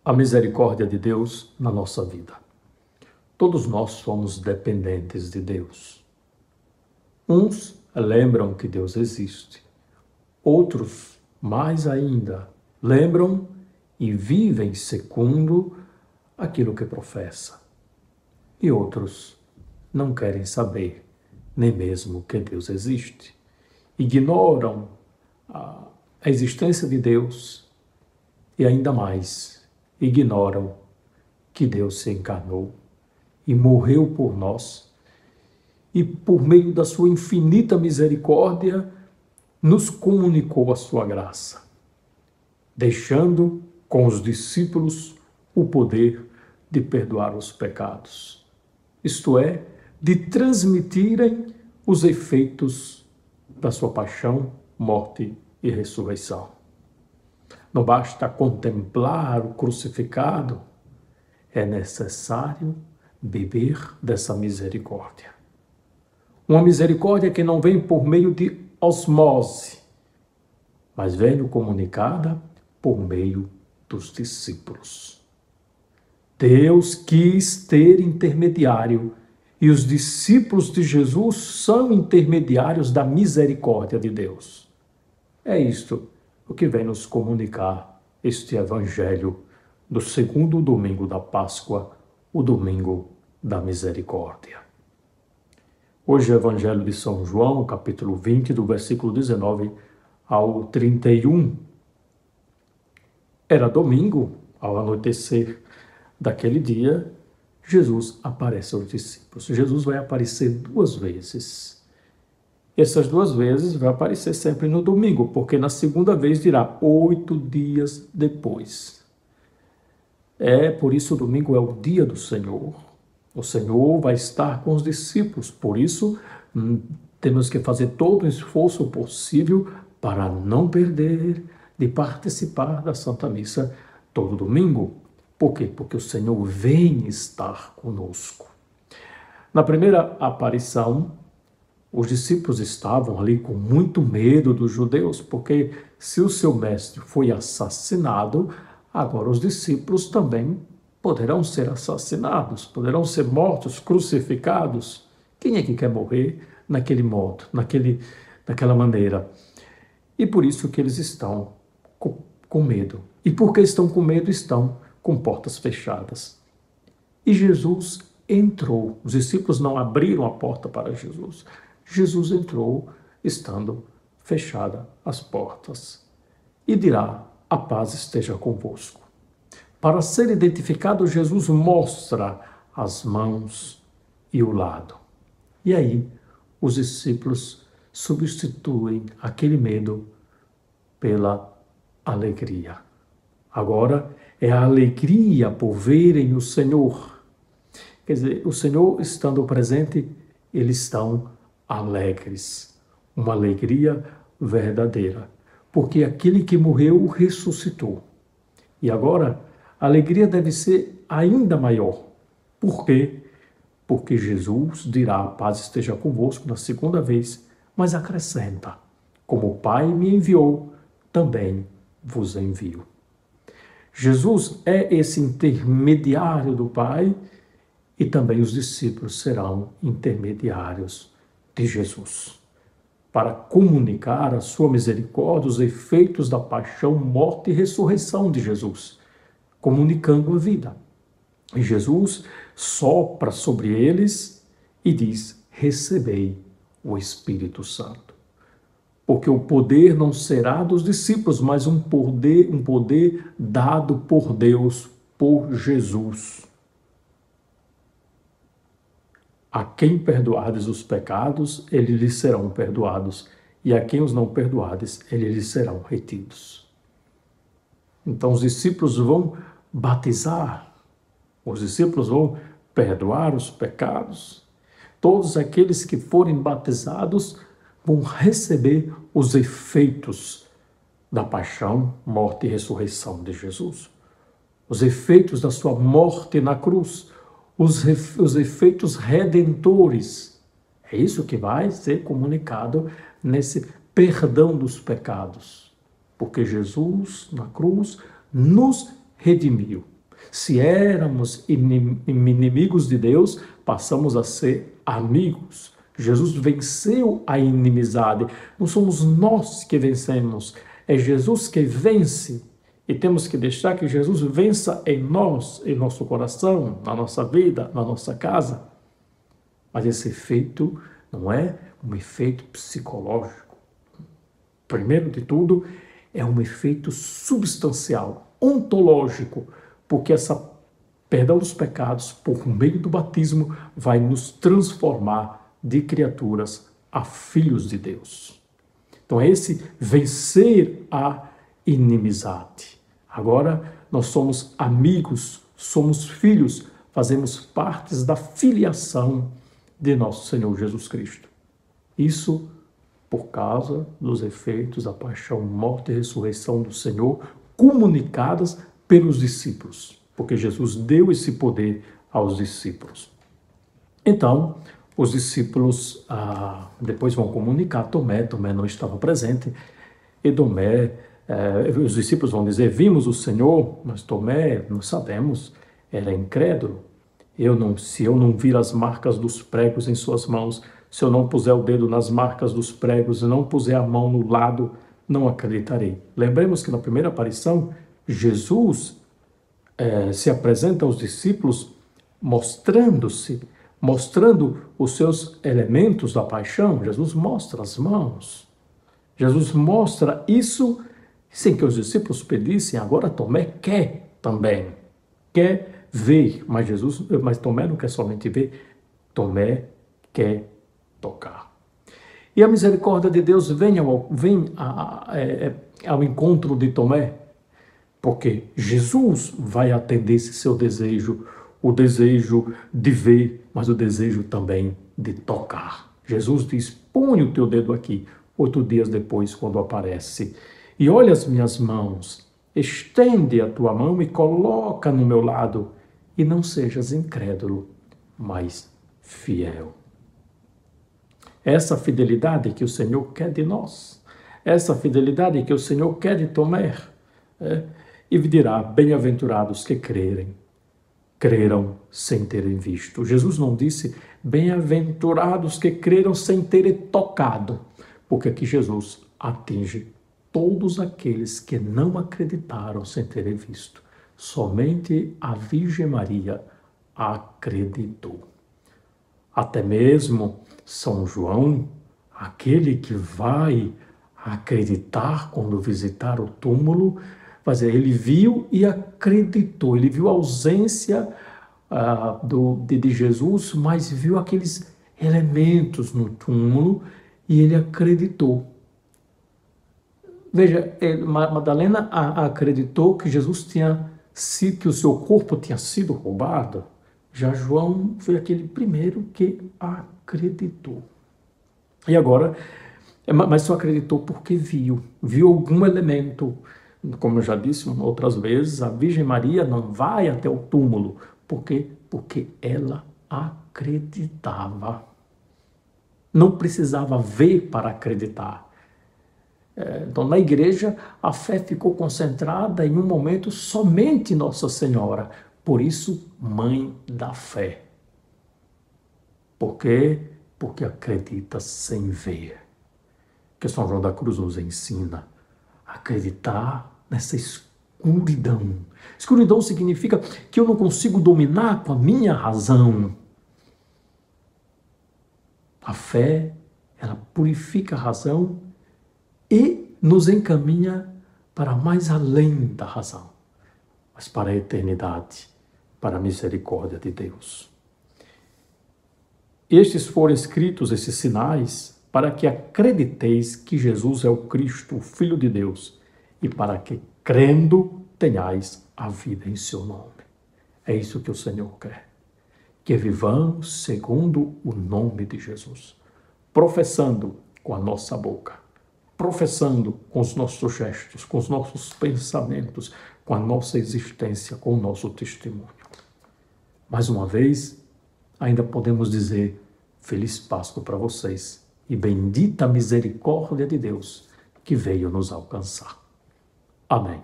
A misericórdia de Deus na nossa vida. Todos nós somos dependentes de Deus. Uns lembram que Deus existe. Outros, mais ainda, lembram e vivem segundo aquilo que professa. E outros não querem saber nem mesmo que Deus existe. Ignoram a existência de Deus e ainda mais ignoram que Deus se encarnou e morreu por nós e por meio da sua infinita misericórdia nos comunicou a sua graça, deixando com os discípulos o poder de perdoar os pecados, isto é, de transmitirem os efeitos da sua paixão, morte e ressurreição. Não basta contemplar o crucificado, é necessário beber dessa misericórdia. Uma misericórdia que não vem por meio de osmose, mas vem comunicada por meio dos discípulos. Deus quis ter intermediário e os discípulos de Jesus são intermediários da misericórdia de Deus. É isto o que vem nos comunicar este Evangelho do segundo domingo da Páscoa, o domingo da misericórdia. Hoje é o Evangelho de São João, capítulo 20, do versículo 19 ao 31. Era domingo, ao anoitecer daquele dia, Jesus aparece aos discípulos. Jesus vai aparecer 2 vezes. Essas 2 vezes vai aparecer sempre no domingo, porque na segunda vez dirá 8 dias depois. Por isso o domingo é o dia do Senhor. O Senhor vai estar com os discípulos, por isso temos que fazer todo o esforço possível para não perder de participar da Santa Missa todo domingo. Por quê? Porque o Senhor vem estar conosco. Na primeira aparição, os discípulos estavam ali com muito medo dos judeus, porque se o seu mestre foi assassinado, agora os discípulos também poderão ser assassinados, poderão ser mortos, crucificados. Quem é que quer morrer naquele modo, daquela maneira? E por isso que eles estão com medo. E porque estão com medo, estão com portas fechadas. E Jesus entrou. Os discípulos não abriram a porta para Jesus. Jesus entrou, estando fechada as portas. E dirá: a paz esteja convosco. Para ser identificado, Jesus mostra as mãos e o lado. E aí, os discípulos substituem aquele medo pela alegria. Agora é a alegria por verem o Senhor. Quer dizer, o Senhor estando presente, eles estão alegres. Uma alegria verdadeira. Porque aquele que morreu ressuscitou. E agora, a alegria deve ser ainda maior. Por quê? Porque Jesus dirá: a paz esteja convosco na segunda vez, mas acrescenta: como o Pai me enviou, também vos envio. Jesus é esse intermediário do Pai e também os discípulos serão intermediários de Jesus, para comunicar a sua misericórdia, os efeitos da paixão, morte e ressurreição de Jesus, comunicando a vida. E Jesus sopra sobre eles e diz: recebei o Espírito Santo. Porque o poder não será dos discípulos, mas um poder dado por Deus, por Jesus. A quem perdoardes os pecados, eles lhes serão perdoados, e a quem os não perdoardes, eles lhes serão retidos. Então os discípulos vão batizar, os discípulos vão perdoar os pecados. Todos aqueles que forem batizados vão receber os efeitos da paixão, morte e ressurreição de Jesus. Os efeitos da sua morte na cruz, os efeitos redentores. É isso que vai ser comunicado nesse perdão dos pecados. Porque Jesus, na cruz, nos redimiu. Se éramos inimigos de Deus, passamos a ser amigos. Jesus venceu a inimizade. Não somos nós que vencemos, é Jesus que vence. E temos que deixar que Jesus vença em nós, em nosso coração, na nossa vida, na nossa casa. Mas esse efeito não é um efeito psicológico. Primeiro de tudo, é um efeito substancial, ontológico, porque essa perdão dos pecados, por meio do batismo, vai nos transformar de criaturas a filhos de Deus. Então é esse vencer a inimizade. Agora nós somos amigos, somos filhos, fazemos partes da filiação de nosso Senhor Jesus Cristo. Isso por causa dos efeitos da paixão, morte e ressurreição do Senhor, comunicadas pelos discípulos, porque Jesus deu esse poder aos discípulos. Então, os discípulos depois vão comunicar, Tomé não estava presente, e Tomé, os discípulos vão dizer, vimos o Senhor, mas Tomé, não sabemos, era incrédulo. Se eu não vir as marcas dos pregos em suas mãos, se eu não puser o dedo nas marcas dos pregos e não puser a mão no lado, não acreditarei. Lembremos que na primeira aparição, Jesus se apresenta aos discípulos mostrando os seus elementos da paixão. Jesus mostra as mãos. Jesus mostra isso sem que os discípulos pedissem. Agora Tomé quer também. Quer ver, mas Tomé não quer somente ver. Tomé quer tocar. E a misericórdia de Deus vem ao encontro de Tomé, porque Jesus vai atender esse seu desejo, o desejo de ver, mas o desejo também de tocar. Jesus diz, põe o teu dedo aqui. 8 dias depois, quando aparece, e olha as minhas mãos, estende a tua mão e coloca no meu lado, e não sejas incrédulo, mas fiel. Essa fidelidade que o Senhor quer de nós, essa fidelidade que o Senhor quer de Tomé, e dirá, bem-aventurados que creram sem terem visto. Jesus não disse, bem-aventurados que creram sem terem tocado, porque aqui Jesus atinge todos aqueles que não acreditaram sem terem visto. Somente a Virgem Maria acreditou. Até mesmo São João, aquele que vai acreditar quando visitar o túmulo, vai dizer, ele viu e acreditou, ele viu a ausência de Jesus, mas viu aqueles elementos no túmulo e ele acreditou. Veja, Madalena acreditou que que o seu corpo tinha sido roubado. Já João foi aquele primeiro que acreditou. E agora, mas só acreditou porque viu algum elemento. Como eu já disse outras vezes, a Virgem Maria não vai até o túmulo. Por quê? Porque ela acreditava. Não precisava ver para acreditar. Então, na igreja, a fé ficou concentrada em um momento somente Nossa Senhora. Por isso, mãe da fé. Por quê? Porque acredita sem ver. Que São João da Cruz nos ensina a acreditar nessa escuridão. Escuridão significa que eu não consigo dominar com a minha razão. A fé, ela purifica a razão e nos encaminha para mais além da razão, mas para a eternidade, para a misericórdia de Deus. Estes foram escritos, esses sinais, para que acrediteis que Jesus é o Cristo, o Filho de Deus, e para que, crendo, tenhais a vida em seu nome. É isso que o Senhor quer. Que vivamos segundo o nome de Jesus, professando com a nossa boca, professando com os nossos gestos, com os nossos pensamentos, com a nossa existência, com o nosso testemunho. Mais uma vez, ainda podemos dizer Feliz Páscoa para vocês e bendita a misericórdia de Deus que veio nos alcançar. Amém.